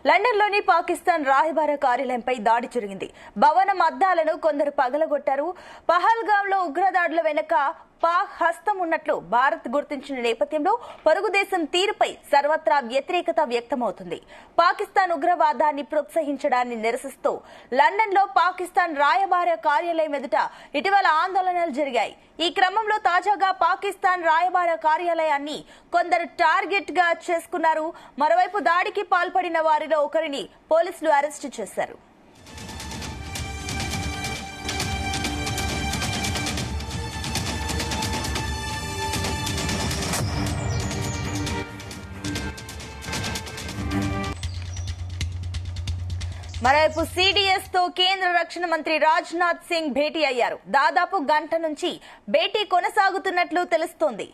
లండన్లోని పాకిస్తాన్ రాయబార కార్యాలయంపై దాడి జరిగింది. భవనం అద్దాలను కొందరు పగలగొట్టారు. పహల్గాంలో ఉగ్రదాడుల వెనుక పాక్ హస్తం ఉన్నట్లు భారత్ గుర్తించిన నేపథ్యంలో పొరుగు దేశం తీరుపై సర్వత్రా వ్యతిరేకత వ్యక్తమవుతుంది. పాకిస్తాన్ ఉగ్రవాదాన్ని ప్రోత్సహించడాన్ని నిరసిస్తూ లండన్లో పాకిస్తాన్ రాయబార కార్యాలయం ఎదుట ఇటీవల ఆందోళనలు జరిగాయి. ఈ క్రమంలో తాజాగా పాకిస్తాన్ రాయబార కార్యాలయాన్ని కొందరు టార్గెట్ గా చేసుకున్నారు. మరోవైపు దాడికి పాల్పడిన వారిలో ఒకరిని పోలీసులు అరెస్టు చేశారు. మరోవైపు సిడిఎస్ తో కేంద్ర రక్షణ మంత్రి రాజ్నాథ్ సింగ్ భేటీ అయ్యారు. దాదాపు గంట నుంచి భేటీ కొనసాగుతున్నట్లు తెలుస్తోంది.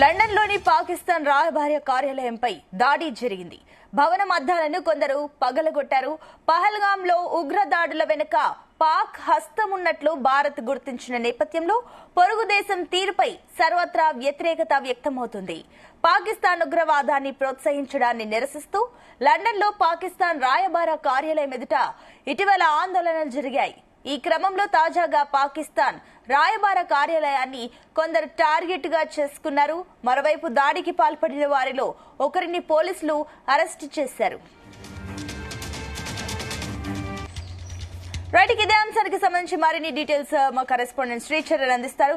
లండన్లోని పాకిస్తాన్ రాయబార కార్యాలయంపై దాడి జరిగింది. భవనం అద్దాలను కొందరు పగలగొట్టారు. పహల్గాంలో ఉగ్రదాడుల వెనుక పాక్ హస్తం ఉన్నట్లు భారత్ గుర్తించిన నేపథ్యంలో పొరుగు దేశం తీరుపై సర్వత్రా వ్యతిరేకత వ్యక్తమవుతుంది. పాకిస్తాన్ ఉగ్రవాదాన్ని ప్రోత్సహించడాన్ని నిరసిస్తూ లండన్లో పాకిస్తాన్ రాయబార కార్యాలయం ఎదుట ఇటీవల ఆందోళనలు జరిగాయి. ఈ క్రమంలో తాజాగా పాకిస్తాన్ రాయబార కార్యాలయాన్ని కొందరు టార్గెట్ గా చేసుకున్నారు. మరోవైపు దాడికి పాల్పడిన వారిలో ఒకరిని పోలీసులు అరెస్టు చేశారు. ఇదే అంశానికి సంబంధించి మరిన్ని డీటెయిల్స్ మా కరెస్పాండెంట్ శ్రీచరణ్ అందిస్తారు.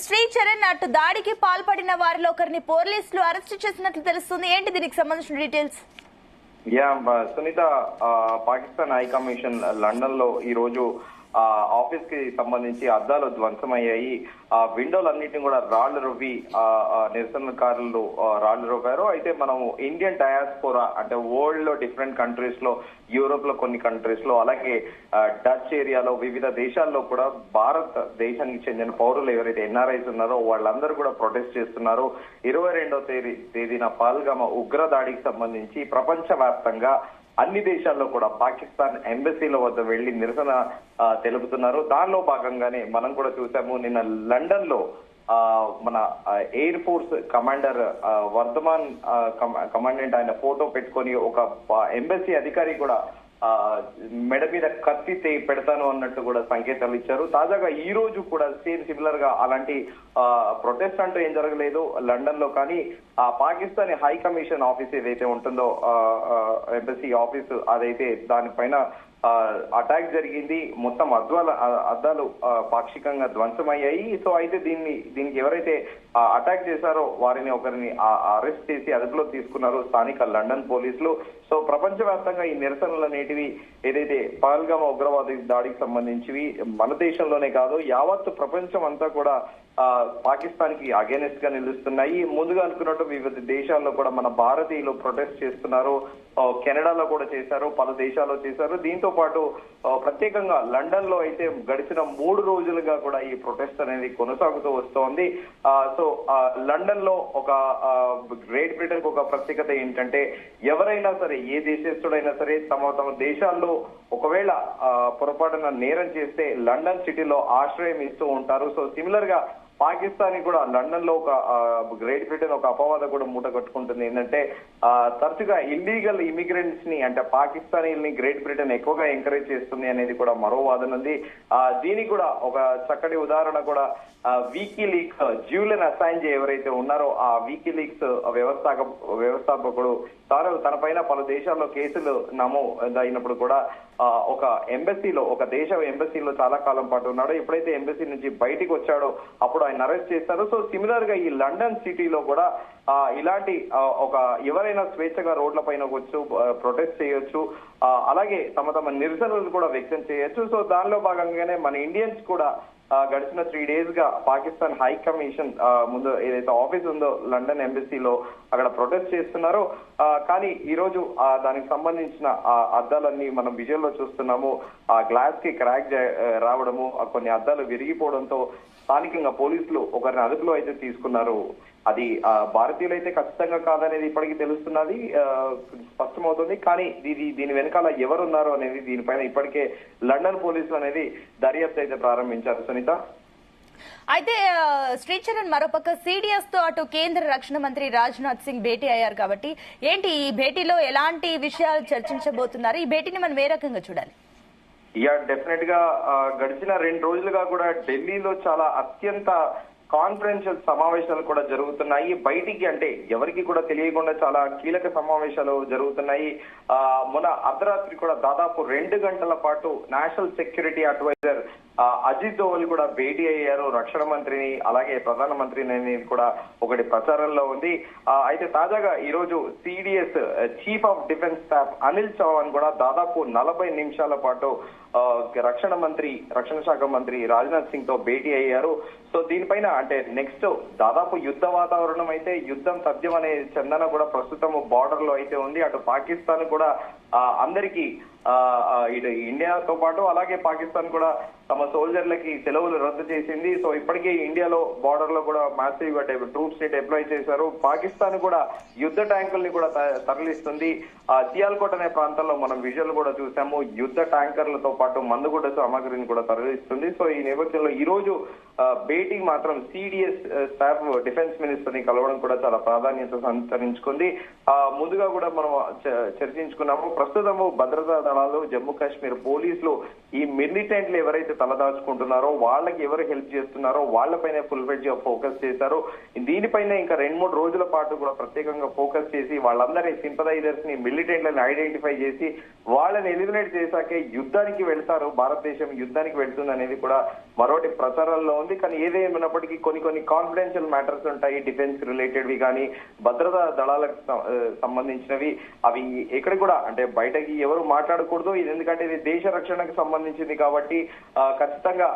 శ్రీచరణ్, అటు దాడికి పాల్పడిన వారిలో ఒకరిని పోలీసులు అరెస్టు చేసినట్లు తెలుస్తుంది. ఏంటి దీనికి సంబంధించిన details? Sunitha, Pakistan high commission London లో ఈ రోజు ఆఫీస్ కి సంబంధించి అద్దాలు ధ్వంసమయ్యాయి. విండోలన్నింటినీ కూడా రాళ్లు రువ్వి నిరసనకారులు రాళ్లు రువ్వారు. అయితే మనం ఇండియన్ డయాస్పోరా అంటే వరల్డ్ లో డిఫరెంట్ కంట్రీస్ లో, యూరోప్ లో కొన్ని కంట్రీస్ లో, అలాగే డచ్ ఏరియాలో వివిధ దేశాల్లో కూడా భారత దేశానికి చెందిన పౌరులు ఎవరైతే ఎన్ఆర్ఐస్ ఉన్నారో వాళ్ళందరూ కూడా ప్రొటెస్ట్ చేస్తున్నారు. 22వ తేదీన పహల్గామ ఉగ్ర దాడికి సంబంధించి ప్రపంచ వ్యాప్తంగా అన్ని దేశాల్లో కూడా పాకిస్తాన్ ఎంబసీల వద్ద వెళ్లి నిరసన తెలుపుతున్నారు. దానిలో భాగంగానే మనం కూడా చూసాము, నిన్న లండన్ లో మన air force commander Varthaman commandant ఆయన ఫోటో పెట్టుకొని ఒక ఎంబసీ అధికారి కూడా మెడ మీద కత్తి పెడతాను అన్నట్టు కూడా సంకేతాలు ఇచ్చారు. తాజాగా ఈ రోజు కూడా సేమ్ సిమిలర్ గా అలాంటి ప్రొటెస్ట్ అంటూ ఏం జరగలేదు లండన్ లో. కానీ ఆ పాకిస్తాన్ హై కమిషన్ ఆఫీస్ ఏదైతే ఉంటుందో ఎంబసీ ఆఫీసు, అదైతే దానిపైన అటాక్ జరిగింది. మొత్తం అద్దాలు పాక్షికంగా ధ్వంసమయ్యాయి. సో అయితే దీనికి ఎవరైతే అటాక్ చేశారో ఒకరిని అరెస్ట్ చేసి అదుపులో తీసుకున్నారు స్థానిక లండన్ పోలీసులు. సో ప్రపంచవ్యాప్తంగా ఈ నిరసనలు అనేటివి ఏదైతే పహల్గామ ఉగ్రవాద దాడికి సంబంధించివి మన దేశంలోనే కాదు యావత్తు ప్రపంచం అంతా కూడా పాకిస్తాన్ కి అగేనెస్ట్ గా నిలుస్తున్నాయి. ముందుగా అనుకున్నట్టు వివిధ దేశాల్లో కూడా మన భారతీయులు ప్రొటెస్ట్ చేస్తున్నారు. కెనడాలో కూడా చేశారు, పలు దేశాల్లో చేశారు. దీంతో పాటు ప్రత్యేకంగా లండన్ లో అయితే గడిచిన 3 రోజులుగా కూడా ఈ ప్రొటెస్ట్ అనేది కొనసాగుతూ వస్తోంది. సో లండన్ లో ఒక గ్రేట్ బ్రిటన్ కు ఒక ప్రత్యేకత ఏంటంటే, ఎవరైనా సరే ఏ దేశస్తుడైనా సరే తమ దేశాల్లో ఒకవేళ పొరపాటున నేరం చేస్తే లండన్ సిటీలో ఆశ్రయం ఇస్తూ ఉంటారు. సో సిమిలర్ గా పాకిస్తాన్ కూడా లండన్ లో ఒక గ్రేట్ బ్రిటన్ ఒక అపవాద కూడా మూట కట్టుకుంటుంది. ఏంటంటే తరచుగా ఇల్లీగల్ ఇమిగ్రెంట్స్ ని అంటే పాకిస్తానీల్ని గ్రేట్ బ్రిటన్ ఎక్కువగా ఎంకరేజ్ చేస్తుంది అనేది కూడా మరో వాదన ఉంది. దీనికి కూడా ఒక చక్కటి ఉదాహరణ కూడా వికీలీక్స్ జ్యూలియన్ అసాంజ్ ఎవరైతే ఉన్నారో ఆ వికీలీక్స్ వ్యవస్థాపకుడు తన పైన పలు దేశాల్లో కేసులు నమోదైనప్పుడు కూడా ఒక ఎంబసీలో, ఒక దేశ ఎంబసీలో చాలా కాలం పాటు ఉన్నాడు. ఎప్పుడైతే ఎంబసీ నుంచి బయటికి వచ్చాడో అప్పుడు ఆయన అరెస్ట్ చేశారు. సో సిమిలర్ గా ఈ లండన్ సిటీలో కూడా ఇలాంటి ఒక ఎవరైనా స్వేచ్ఛగా రోడ్ల పైన వచ్చు, ప్రొటెస్ట్ చేయొచ్చు, అలాగే తమ నిరసనలు కూడా వ్యక్తం చేయొచ్చు. సో దానిలో భాగంగానే మన ఇండియన్స్ కూడా గడిచిన 3 days గా పాకిస్తాన్ హై కమిషన్ ముందు ఏదైతే ఆఫీస్ ఉందో లండన్ ఎంబసీలో అక్కడ ప్రొటెస్ట్ చేస్తున్నారు. కానీ ఈ రోజు దానికి సంబంధించిన అద్దాలన్నీ మనం విజువల్ లో చూస్తున్నాము. ఆ గ్లాస్ కి క్రాక్ రావడము, కొన్ని అద్దాలు విరిగిపోవడంతో స్థానికంగా పోలీసులు ఒకరిని అదుపులో అయితే తీసుకున్నారు. అది భారతీయులు అయితే ఖచ్చితంగా కాదనేది ఇప్పటికీ తెలుస్తున్నది, స్పష్టమవుతుంది. కానీ దీని వెనకాల ఎవరున్నారో అనేది దీనిపైన ఇప్పటికే లండన్ పోలీసులు అనేది దర్యాప్తు అయితే ప్రారంభించారు. సునీత, అయితే శ్రీచరణ్, మరోపక్క సిడిఎస్ తో అటు కేంద్ర రక్షణ మంత్రి రాజ్నాథ్ సింగ్ భేటీ అయ్యారు కాబట్టి ఏంటి ఈ భేటీలో ఎలాంటి విషయాలు చర్చించబోతున్నారు? ఈ భేటీని మనం ఏ రకంగా చూడాలి? డెఫినెట్ గా గడిచిన 2 రోజులుగా కూడా ఢిల్లీలో చాలా అత్యంత కాన్ఫరెన్షియల్ సమావేశాలు కూడా జరుగుతున్నాయి. బయటికి అంటే ఎవరికి కూడా తెలియకుండా చాలా కీలక సమావేశాలు జరుగుతున్నాయి. మొన్న అర్ధరాత్రి కూడా దాదాపు 2 గంటల పాటు national security adviser Ajit Doval కూడా భేటీ అయ్యారు రక్షణ మంత్రిని, అలాగే ప్రధానమంత్రిని అనేది కూడా ఒకటి ప్రచారంలో ఉంది. అయితే తాజాగా ఈ రోజు CDS chief of defence staff Anil Chauhan కూడా దాదాపు 40 నిమిషాల పాటు రక్షణ శాఖ మంత్రి రాజ్నాథ్ సింగ్ తో భేటీ అయ్యారు. సో దీనిపైన అంటే నెక్స్ట్ దాదాపు యుద్ధ వాతావరణం అయితే యుద్ధం తథ్యం అనే చందన కూడా ప్రస్తుతం బార్డర్ లో అయితే ఉంది. అటు పాకిస్తాన్ కూడా అందరికీ ఇటు ఇండియాతో పాటు అలాగే పాకిస్తాన్ కూడా తమ సోల్జర్లకి సెలవులు రద్దు చేసింది. సో ఇప్పటికే ఇండియాలో బార్డర్ లో కూడా మాసివ్ గా ట్రూప్స్ ని డిప్లాయ్ చేశారు. పాకిస్తాన్ కూడా యుద్ధ ట్యాంకుల్ని కూడా తరలిస్తుంది. సియాల్కోట్ అనే ప్రాంతంలో మనం విజువల్ కూడా చూసాము. యుద్ధ ట్యాంకర్లతో పాటు మందుగుడ్డ సామాగ్రిని కూడా తరలిస్తుంది. సో ఈ నేపథ్యంలో ఈ రోజు భేటీ మాత్రం సిడిఎస్ స్టాఫ్ డిఫెన్స్ మినిస్టర్ ని కలవడం కూడా చాలా ప్రాధాన్యత సంతరించుకుంది. ముందుగా కూడా మనం చర్చించుకున్నాము. ప్రస్తుతము భద్రతా దళాలు, జమ్మూ కాశ్మీర్ పోలీసులు ఈ మిలిటెంట్లు ఎవరైతే తలదాచుకుంటున్నారో వాళ్ళకి ఎవరు హెల్ప్ చేస్తున్నారో వాళ్ళపైనే ఫుల్ ఫ్లెడ్జ్ గా ఫోకస్ చేశారు. దీనిపైన ఇంకా 2-3 రోజుల పాటు కూడా ప్రత్యేకంగా ఫోకస్ చేసి వాళ్ళందరినీ సింపథైజర్స్ ని, మిలిటెంట్లను ఐడెంటిఫై చేసి వాళ్ళని ఎలిమినేట్ చేశాకే యుద్ధానికి వెళ్తారు, భారతదేశం యుద్ధానికి వెళ్తుంది అనేది కూడా మరోటి ప్రచారంలో ఉంది. కానీ ఏదేమైనప్పటికీ కొన్ని కాన్ఫిడెన్షియల్ మ్యాటర్స్ ఉంటాయి, డిఫెన్స్ రిలేటెడ్వి కానీ భద్రతా దళాలకు సంబంధించినవి. అవి ఎక్కడ కూడా అంటే బయటకి ఎవరు మాట్లాడకూడదు. ఇది ఎందుకంటే ఇది దేశ రక్షణకు సంబంధించింది కాబట్టి ఖచ్చితంగా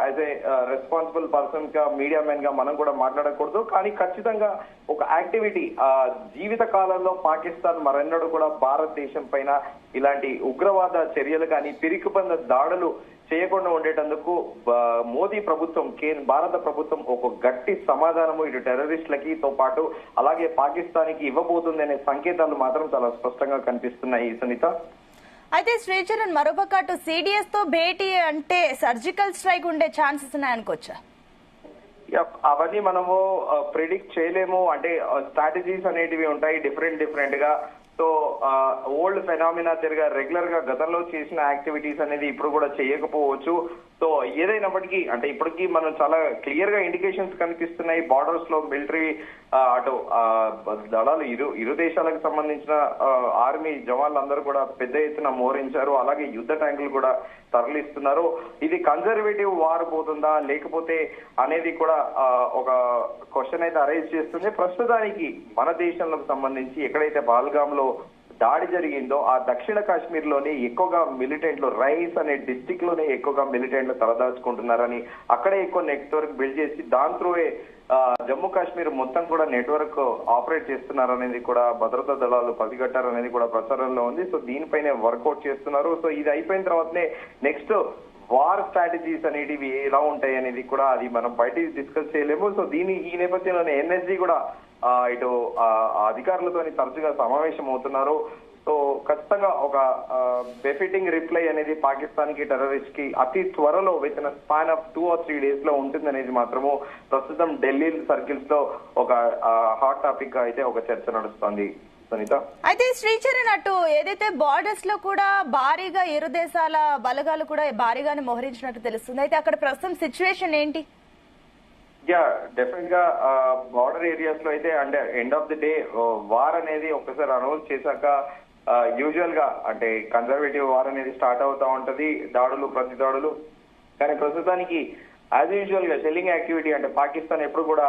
యాజ్ ఏ రెస్పాన్సిబుల్ పర్సన్ గా, మీడియా మ్యాన్ గా మనం కూడా మాట్లాడకూడదు. కానీ ఖచ్చితంగా ఒక యాక్టివిటీ జీవిత కాలంలో పాకిస్తాన్ మరెన్నడూ కూడా భారతదేశం పైన ఇలాంటి ఉగ్రవాద చర్యలు కానీ, పిరికిపంద దాడులు చేయకుండా ఉండేటందుకు మోదీ ప్రభుత్వం, భారత ప్రభుత్వం ఒక గట్టి సమాధానము ఇటు టెర్రరిస్టులకి తో పాటు అలాగే పాకిస్తాన్ కి ఇవ్వబోతుంది అనే సంకేతాలు మాత్రం చాలా స్పష్టంగా కనిపిస్తున్నాయి. సునీత, అయితే శ్రీచరణ్, మరోపక్క అటు సిడిఎస్ తో భేటీ అంటే సర్జికల్ స్ట్రైక్ ఉండే ఛాన్సెస్ ఉన్నాయనుకోవచ్చా? అవన్నీ మనము ప్రిడిక్ట్ చేయలేము. అంటే స్ట్రాటజీస్ అనేటివి ఉంటాయి డిఫరెంట్ గా. సో ఓల్డ్ ఫెనామినా తిరిగా రెగ్యులర్ గా గతంలో చేసిన యాక్టివిటీస్ అనేది ఇప్పుడు కూడా చేయకపోవచ్చు. సో ఏదైనప్పటికీ అంటే ఇప్పటికీ మనం చాలా క్లియర్ గా ఇండికేషన్స్ కనిపిస్తున్నాయి. బార్డర్స్ లో మిలిటరీ అటు దళాలు ఇరు దేశాలకు సంబంధించిన ఆర్మీ జవాన్లందరూ కూడా పెద్ద ఎత్తున మోహరించారు. అలాగే యుద్ధ ట్యాంకులు కూడా తరలిస్తున్నారు. ఇది కన్జర్వేటివ్ వార్ పోతుందా లేకపోతే అనేది కూడా ఒక క్వశ్చన్ అయితే అరైజ్ చేస్తుంది. ప్రస్తుతానికి మన దేశంలోకి సంబంధించి ఎక్కడైతే పహల్గామ్ లో దాడి జరిగిందో ఆ దక్షిణ కాశ్మీర్ లోనే ఎక్కువగా మిలిటెంట్లు, రైస్ అనే డిస్టిక్ లోనే ఎక్కువగా మిలిటెంట్లు తలదాచుకుంటున్నారని, అక్కడే ఎక్కువ నెట్వర్క్ బిల్డ్ చేసి దాని త్రూవే జమ్మూ కాశ్మీర్ మొత్తం కూడా నెట్వర్క్ ఆపరేట్ చేస్తున్నారనేది కూడా భద్రతా దళాలు పసిగట్టారనేది కూడా ప్రచారంలో ఉంది. సో దీనిపైనే వర్కౌట్ చేస్తున్నారు. సో ఇది అయిపోయిన తర్వాతనే నెక్స్ట్ వార్ స్ట్రాటజీస్ అనేటివి ఎలా ఉంటాయి అనేది కూడా అది మనం బయటికి డిస్కస్ చేయలేము. సో ఈ నేపథ్యంలోనే ఎన్ఎస్జీ కూడా ఇటు అధికారులతో తరచుగా సమావేశం అవుతున్నారు. సో ఖచ్చితంగా ఒక బెఫిటింగ్ రిప్లై అనేది పాకిస్తాన్ కి, టెర్రరిస్ట్ కి అతి త్వరలో with in span of 2 or 3 days లో ఉంటుంది అనేది మాత్రము ప్రస్తుతం ఢిల్లీ సర్కిల్స్ లో ఒక హాట్ టాపిక్ అయితే ఒక చర్చ నడుస్తోంది. సునీత, అయితే శ్రీచరణ్, అటు ఏదైతే బార్డర్స్ లో కూడా భారీగా ఇరు దేశాల బలగాలు కూడా భారీగానే మోహరించినట్టు తెలుస్తుంది. అయితే అక్కడ ప్రస్తుతం సిచ్యువేషన్ ఏంటి? డెఫినెట్ గా బార్డర్ ఏరియాస్ లో అయితే అంటే end of the day war అనేది ఒక్కసారి అనౌన్స్ చేశాక యూజువల్ గా అంటే కన్జర్వేటివ్ వార్ అనేది స్టార్ట్ అవుతా ఉంటది, దాడులు ప్రతి దాడులు. కానీ ప్రస్తుతానికి యాజ్ యూజువల్ గా షెల్లింగ్ యాక్టివిటీ అంటే పాకిస్తాన్ ఎప్పుడు కూడా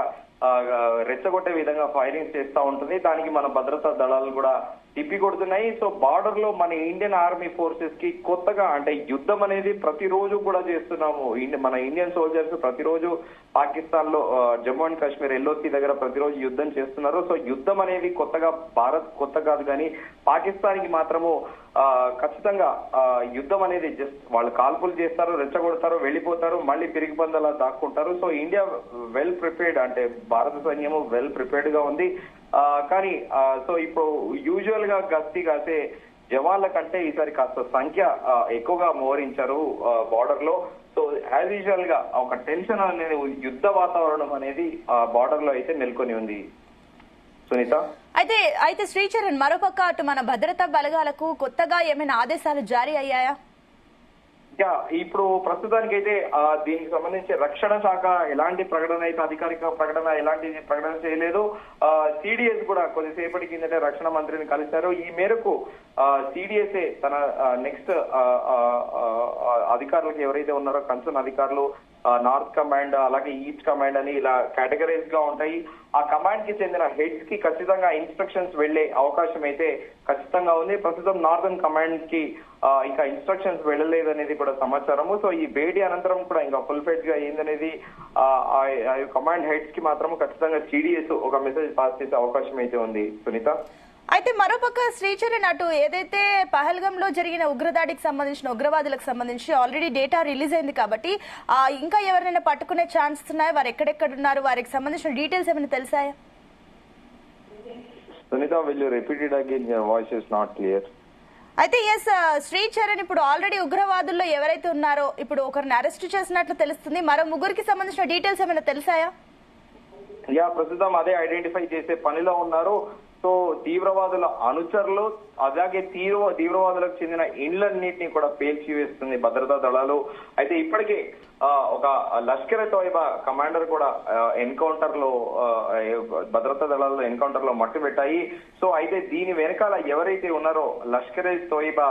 రెచ్చగొట్టే విధంగా ఫైరింగ్ చేస్తూ ఉంటుంది. దానికి మన భద్రతా దళాలు కూడా తిప్పి కొడుతున్నాయి. సో బార్డర్ లో మన ఇండియన్ ఆర్మీ ఫోర్సెస్ కి కొత్తగా అంటే యుద్ధం అనేది ప్రతిరోజు కూడా చేస్తున్నాము. మన ఇండియన్ సోల్జర్స్ ప్రతిరోజు పాకిస్తాన్ లో జమ్మూ అండ్ కాశ్మీర్ ఎల్ఓసి దగ్గర ప్రతిరోజు యుద్ధం చేస్తున్నారు. సో యుద్ధం అనేది భారత్ కొత్త కాదు, కానీ పాకిస్తాన్ కి మాత్రము ఖచ్చితంగా యుద్ధం అనేది జస్ట్ వాళ్ళు కాల్పులు చేస్తారు, రెచ్చగొడతారు, వెళ్ళిపోతారు, మళ్ళీ పిరిగి పందలా దాక్కుంటారు. సో ఇండియా వెల్ ప్రిపేర్డ్, అంటే భారత సైన్యము వెల్ ప్రిపేర్డ్ గా ఉంది. కానీ సో ఇప్పుడు యూజువల్ గా గస్తీ కాసే జవాన్ల కంటే ఈసారి కాస్త సంఖ్య ఎక్కువగా మోహరించారు బార్డర్ లో. సో యాజ్ యూజువల్ గా ఒక టెన్షన్ అనేది, యుద్ధ వాతావరణం అనేది బార్డర్ లో అయితే నెలకొని ఉంది సునీత. అయితే శ్రీచరణ్, మరోపక్క అటు మన భద్రతా బలగాలకు కొత్తగా ఏమైనా ఆదేశాలు జారీ అయ్యాయా? ఇప్పుడు ప్రస్తుతానికైతే దీనికి సంబంధించి రక్షణ శాఖ ఎలాంటి ప్రకటన అయితే, అధికారిక ప్రకటన ఎలాంటి ప్రకటన చేయలేదు. సిడిఎస్ కూడా కొద్దిసేపటి కిందటే రక్షణ మంత్రిని కలిశారు. ఈ మేరకు సిడిఎస్ఏ తన నెక్స్ట్ అధికారులకు ఎవరైతే ఉన్నారో కన్సర్న్ అధికారులు, నార్త్ కమాండ్ అలాగే ఈస్ట్ కమాండ్ అని ఇలా కేటగరైజ్ గా ఉంటాయి. ఆ కమాండ్ కి చెందిన హెడ్స్ కి ఖచ్చితంగా ఇన్స్ట్రక్షన్స్ వెళ్లే అవకాశం అయితే ఖచ్చితంగా ఉంది. ప్రస్తుతం నార్దర్న్ కమాండ్ కి ఇంకా ఇన్స్ట్రక్షన్స్ వెళ్ళలేదనేది కూడా సమాచారము. సో ఈ భేటీ అనంతరం కూడా ఇంకా ఫుల్ ఫ్లెడ్జ్ గా ఏందనేది కమాండ్ హెడ్స్ కి మాత్రం ఖచ్చితంగా సిడిఎస్ ఒక మెసేజ్ పాస్ చేసే అవకాశం అయితే ఉంది సునీత. అయితే మరోపక్క శ్రీచరణ్, అటు ఏదైతే పహల్గామ్ లో జరిగిన ఉగ్రదాడికి సంబంధించిన ఉగ్రవాదులకు సంబంధించి ఆల్రెడీ డేటా రిలీజ్ అయింది కాబట్టి ఇంకా ఎవరైనా పట్టుకునే ఛాన్స్ ఉన్నాయా? వారు ఎక్కడెక్కడ ఉన్నారు? వారికి సంబంధించిన డీటెయిల్స్ ఏమైనా తెలిసాయా? Sunitha, will you repeat it again? Your voice is not clear. అయితే శ్రీచరణ్, ఇప్పుడు ఆల్రెడీ ఉగ్రవాదుల్లో ఎవరైతే ఉన్నారో ఇప్పుడు ఒకరిని అరెస్ట్ చేసినట్లు తెలుస్తుంది. మరో ముగ్గురికి సంబంధించిన డీటెయిల్స్ ఏమైనా తెలిసాయా? ప్రస్తుతం అదే ఐడెంటిఫై చేసే పనిలో ఉన్నారు. సో తీవ్రవాదుల అనుచరులు, అలాగే తీవ్రవాదులకు చెందిన ఇండ్లన్నింటినీ కూడా పేల్చివేస్తుంది భద్రతా దళాలు. అయితే ఇప్పటికే ఒక లష్కర్ ఎ తోయిబా కమాండర్ కూడా ఎన్కౌంటర్ లో, భద్రతా దళాలు ఎన్కౌంటర్ లో మట్టు పెట్టాయి. సో అయితే దీని వెనకాల ఎవరైతే ఉన్నారో లష్కర్ ఎ తోయిబా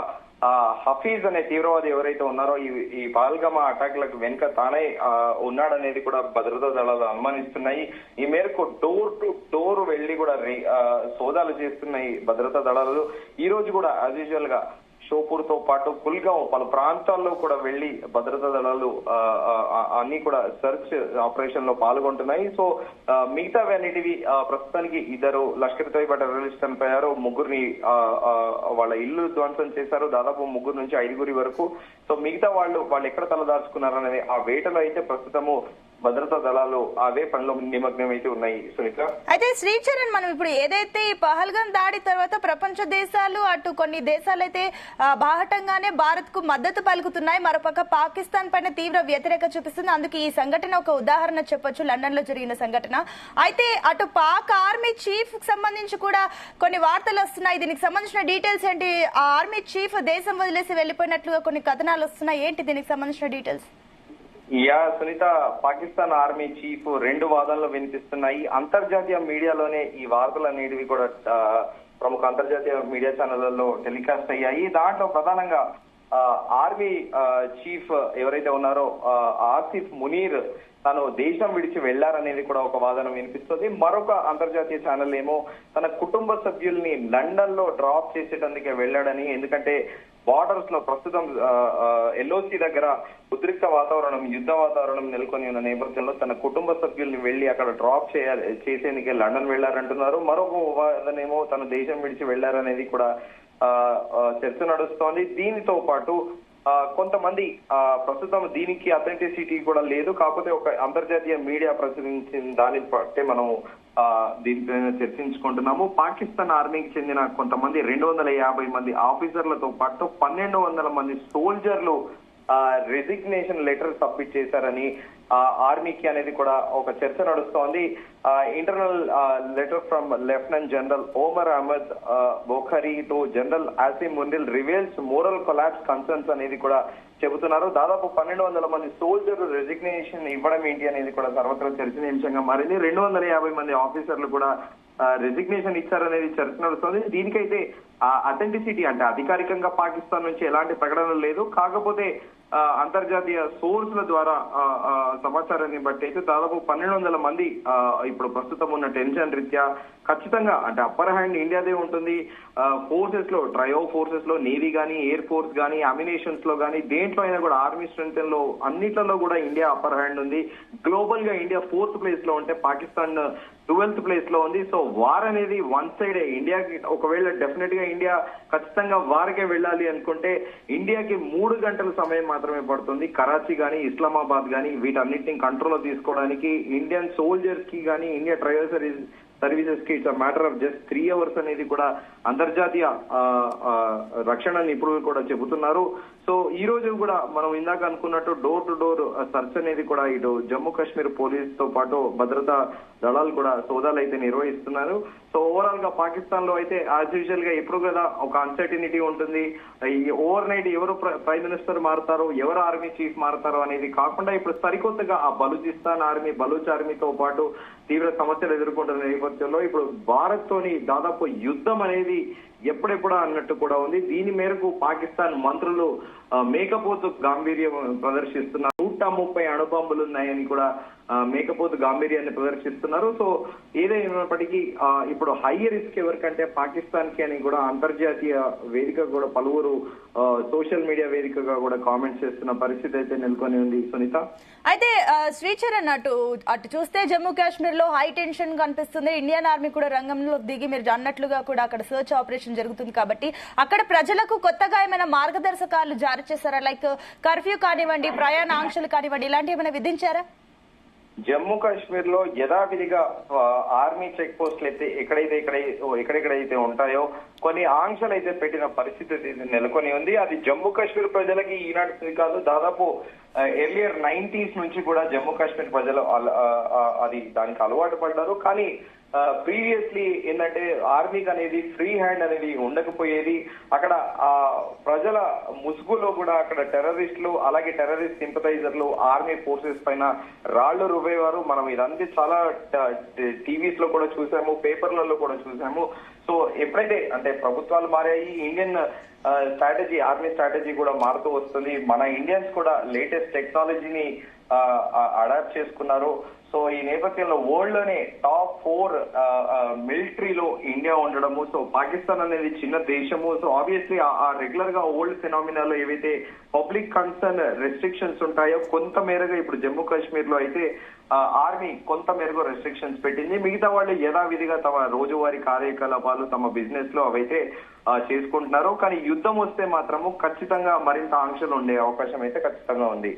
హఫీజ్ అనే తీవ్రవాది ఎవరైతే ఉన్నారో ఈ పహల్గామ్ అటాక్లకు వెనుక తానే ఉన్నాడనేది కూడా భద్రతా దళాలు అనుమానిస్తున్నాయి. ఈ మేరకు డోర్ టు డోర్ వెళ్లి కూడా సోదాలు చేస్తున్నాయి భద్రతా దళాలు. ఈ రోజు కూడా యాజ్ యూజువల్ గా షోపూర్ తో పాటు కుల్గాంవ్ పలు ప్రాంతాల్లో కూడా వెళ్లి భద్రతా దళాలు అన్ని కూడా సెర్చ్ ఆపరేషన్ లో పాల్గొంటున్నాయి. సో మిగతావి అన్నిటివి ప్రస్తుతానికి ఇద్దరు లష్కర్ తోయిబా టెర్రరిస్ట్ చనిపోయారు, ముగ్గురిని వాళ్ళ ఇల్లు ధ్వంసం చేశారు, దాదాపు 3 నుంచి 5 వరకు. సో మిగతా వాళ్ళు ఎక్కడ తలదాచుకున్నారనేది ఆ వేటలో అయితే ప్రస్తుతము భద్రతా దళాలు అవే పనిలో నిమగ్నం అయితే ఉన్నాయి సునీత. అయితే శ్రీచరణ్, మనం ఇప్పుడు ఏదైతే ఈ పహల్గామ్ దాడి తర్వాత ప్రపంచ దేశాలు, అటు కొన్ని దేశాలు అయితే బాహటంగానే భారత్ కు మద్దతు పలుకుతున్నాయి. మరోపక్క పాకిస్తాన్ పైన తీవ్ర వ్యతిరేకత చూపిస్తుంది. అందుకు ఈ సంఘటన ఒక ఉదాహరణ చెప్పొచ్చు, లండన్ లో జరిగిన సంఘటన. అయితే అటు పాక్ ఆర్మీ చీఫ్ కి సంబంధించి కూడా కొన్ని వార్తలు వస్తున్నాయి. దీనికి సంబంధించిన డీటెయిల్స్ ఏంటి? ఆ ఆర్మీ చీఫ్ దేశం వదిలేసి వెళ్లిపోయినట్లుగా కొన్ని కథనాలు వస్తున్నాయి. ఏంటి దీనికి సంబంధించిన details? Sunitha, Pakistan army chief 2 వాదనలు వినిపిస్తున్నాయి. అంతర్జాతీయ మీడియాలోనే ఈ వార్తలు అనేటివి కూడా ప్రముఖ అంతర్జాతీయ మీడియా ఛానళ్లలో టెలికాస్ట్ అయ్యాయి. దాంట్లో ప్రధానంగా ఆర్మీ చీఫ్ ఎవరైతే ఉన్నారో ఆసిఫ్ మునీర్ తను దేశం విడిచి వెళ్లారనేది కూడా ఒక వాదన వినిపిస్తుంది. మరొక అంతర్జాతీయ ఛానల్ ఏమో తన కుటుంబ సభ్యుల్ని లండన్ లో డ్రాప్ చేసేటందుకే వెళ్లాడని, ఎందుకంటే బార్డర్స్ లో ప్రస్తుతం ఎల్ఓసి దగ్గర ఉద్రిక్త వాతావరణం, యుద్ధ వాతావరణం నెలకొని ఉన్న నేపథ్యంలో తన కుటుంబ సభ్యుల్ని వెళ్లి అక్కడ డ్రాప్ చేసేందుకే లండన్ వెళ్లారంటున్నారు. మరొక వాదనేమో తన దేశం విడిచి వెళ్లారనేది కూడా చర్చ నడుస్తోంది. దీనితో పాటు కొంతమంది ప్రస్తుతం దీనికి అథెంటిసిటీ కూడా లేదు, కాకపోతే ఒక అంతర్జాతీయ మీడియా ప్రచురించిన దాన్ని బట్టే మనం దీనిపైన చర్చించుకుంటున్నాము. పాకిస్తాన్ ఆర్మీకి చెందిన కొంతమంది 250 మంది ఆఫీసర్లతో పాటు 1200 మంది సోల్జర్లు రెసిగ్నేషన్ లెటర్ సబ్మిట్ చేశారని ఆర్మీకి అనేది కూడా ఒక చర్చ నడుస్తోంది. Internal letter from lieutenant general Omar Ahmad Bokhari to general Asim Munir reveals moral collapse concerns అనేది కూడా చెబుతున్నారు. దాదాపు 1200 మంది సోల్జర్లు రెసిగ్నేషన్ ఇవ్వడం ఏంటి అనేది కూడా సర్వత్రా చర్చనీయాంశంగా మారింది. 250 మంది ఆఫీసర్లు కూడా రెసిగ్నేషన్ ఇచ్చారనేది చర్చ నడుస్తుంది. దీనికైతే అథెంటిసిటీ, అంటే అధికారికంగా పాకిస్తాన్ నుంచి ఎలాంటి ప్రకటన లేదు, కాకపోతే అంతర్జాతీయ సోర్స్ల ద్వారా సమాచారాన్ని బట్టి అయితే దాదాపు 1200 మంది ఇప్పుడు ప్రస్తుతం ఉన్న టెన్షన్ రీత్యా ఖచ్చితంగా, అంటే అప్పర్ హ్యాండ్ ఇండియాదే ఉంటుంది. ఫోర్సెస్ లో, ట్రయో ఫోర్సెస్ లో, నేవీ గానీ, ఎయిర్ ఫోర్స్ గానీ, అమ్యునేషన్స్ లో గానీ, దేంట్లో అయినా కూడా ఆర్మీ స్ట్రెంత్ లో అన్నిట్లలో కూడా ఇండియా అప్పర్ హ్యాండ్ ఉంది. గ్లోబల్ గా ఇండియా 4th ప్లేస్ లో ఉంటే పాకిస్తాన్ 12th ప్లేస్ లో ఉంది. సో వార్ అనేది వన్ సైడ్ ఇండియాకి, ఒకవేళ డెఫినెట్ గా ఇండియా ఖచ్చితంగా వార్కే వెళ్ళాలి అనుకుంటే ఇండియాకి 3 గంటల సమయం మాత్రమే పడుతుంది. కరాచీ గానీ, ఇస్లామాబాద్ గానీ వీటన్నిటిని కంట్రోల్ లో తీసుకోవడానికి ఇండియన్ సోల్జర్స్ కి గానీ, ఇండియా ట్రయల్ సర్వీసెస్ కి it's matter of just 3 hours అనేది కూడా అంతర్జాతీయ రక్షణ నిపుణులు కూడా చెబుతున్నారు. సో ఈ రోజు కూడా మనం ఇందాక అనుకున్నట్టు డోర్ టు డోర్ సర్చ్ అనేది కూడా ఇటు జమ్మూ కాశ్మీర్ పోలీస్ తో పాటు భద్రతా దళాలు కూడా సోదాలు అయితే నిర్వహిస్తున్నారు. సో ఓవరాల్ గా పాకిస్తాన్ లో అయితే యాజ్ యూజువల్ గా ఎప్పుడు కదా ఒక అన్సర్టినిటీ ఉంటుంది. ఈ ఓవర్ నైట్ ఎవరు ప్రైమ్ మినిస్టర్ మారుతారో, ఎవరు ఆర్మీ చీఫ్ మారుతారో అనేది కాకుండా ఇప్పుడు సరికొత్తగా ఆ బలూచిస్తాన్ ఆర్మీ, బలూచ్ ఆర్మీతో పాటు తీవ్ర సమస్యలు ఎదుర్కొంటున్న నేపథ్యంలో ఇప్పుడు భారత్ తోని దాదాపు యుద్ధం అనేది ఎప్పుడెప్పుడా అన్నట్టు కూడా ఉంది. దీని మేరకు పాకిస్తాన్ మంత్రులు మేకపోతు గాంభీర్యం ప్రదర్శిస్తున్నారు. 130 అణుబాంబులు ఉన్నాయని కూడా మేకపోతు గాంభీర్యాన్ని ప్రదర్శిస్తున్నారు. సో ఏదైనప్పటికీ ఇప్పుడు హై రిస్క్ ఎవరికంటే పాకిస్తాన్ కి అని కూడా అంతర్జాతీయ వేదిక కూడా పలువురు సోషల్ మీడియా వేదికగా కూడా కామెంట్స్ చేస్తున్న పరిస్థితి అయితే నెలకొని ఉంది. సునీత, అయితే శ్రీచరణ్ అటు చూస్తే జమ్మూ కాశ్మీర్ లో హై టెన్షన్ కనిపిస్తుంది. ఇండియన్ ఆర్మీ కూడా రంగంలో దిగి మీరు అన్నట్లుగా కూడా అక్కడ సర్చ్ ఆపరేషన్ జరుగుతుంది కాబట్టి అక్కడ ప్రజలకు కొత్తగా ఏమైనా మార్గదర్శకాలు జారీ చేశారా? లైక్ కర్ఫ్యూ కానివ్వండి, ప్రయాణ ఆంక్షలు కానివ్వండి, ఇలాంటివి ఏమైనా విధించారా? జమ్మూ కాశ్మీర్ లో యథావిధిగా ఆర్మీ చెక్ పోస్టులు అయితే ఎక్కడెక్కడైతే ఉంటాయో కొన్ని ఆంక్షలు అయితే పెట్టిన పరిస్థితి నెలకొని ఉంది. అది జమ్మూ కాశ్మీర్ ప్రజలకి ఈనాటి కాదు, దాదాపు ఎర్లియర్ 90s నుంచి కూడా జమ్మూ కాశ్మీర్ ప్రజలు అది దానికి అలవాటు పడ్డారు. కానీ ప్రీవియస్లీ ఏంటంటే ఆర్మీకి అనేది ఫ్రీ హ్యాండ్ అనేది ఉండకపోయేది. అక్కడ ఆ ప్రజల ముసుగులో కూడా అక్కడ టెర్రరిస్టులు, అలాగే టెర్రరిస్ట్ సింపథైజర్లు ఆర్మీ ఫోర్సెస్ పైన రాళ్లు రువ్వేవారు. మనం ఇదంతా చాలా టీవీస్ లో కూడా చూసాము, పేపర్లలో కూడా చూసాము. సో ఎప్పుడైతే అంటే ప్రభుత్వాలు మారాయి, ఇండియన్ స్ట్రాటజీ, ఆర్మీ స్ట్రాటజీ కూడా మారుతూ వస్తుంది. మన ఇండియన్స్ కూడా లేటెస్ట్ టెక్నాలజీని అడాప్ట్ చేసుకున్నారు. సో ఈ నేపథ్యంలో వరల్డ్ లోనే టాప్ 4 మిలిటరీలో ఇండియా ఉండడము. సో పాకిస్తాన్ అనేది చిన్న దేశము. సో ఆబ్వియస్లీ ఆ రెగ్యులర్ గా ఓల్డ్ ఫినామినాలో ఏవైతే పబ్లిక్ కన్సర్న్ రెస్ట్రిక్షన్స్ ఉంటాయో కొంత మేరగా ఇప్పుడు జమ్మూ కాశ్మీర్ లో అయితే ఆర్మీ కొంత మేరకు రెస్ట్రిక్షన్స్ పెట్టింది. మిగతా వాళ్ళు యథావిధిగా తమ రోజువారీ కార్యకలాపాలు, తమ బిజినెస్ లో అవైతే చేసుకుంటున్నారు. కానీ యుద్ధం వస్తే మాత్రము ఖచ్చితంగా మరింత ఆంక్షలు ఉండే అవకాశం అయితే ఖచ్చితంగా ఉంది.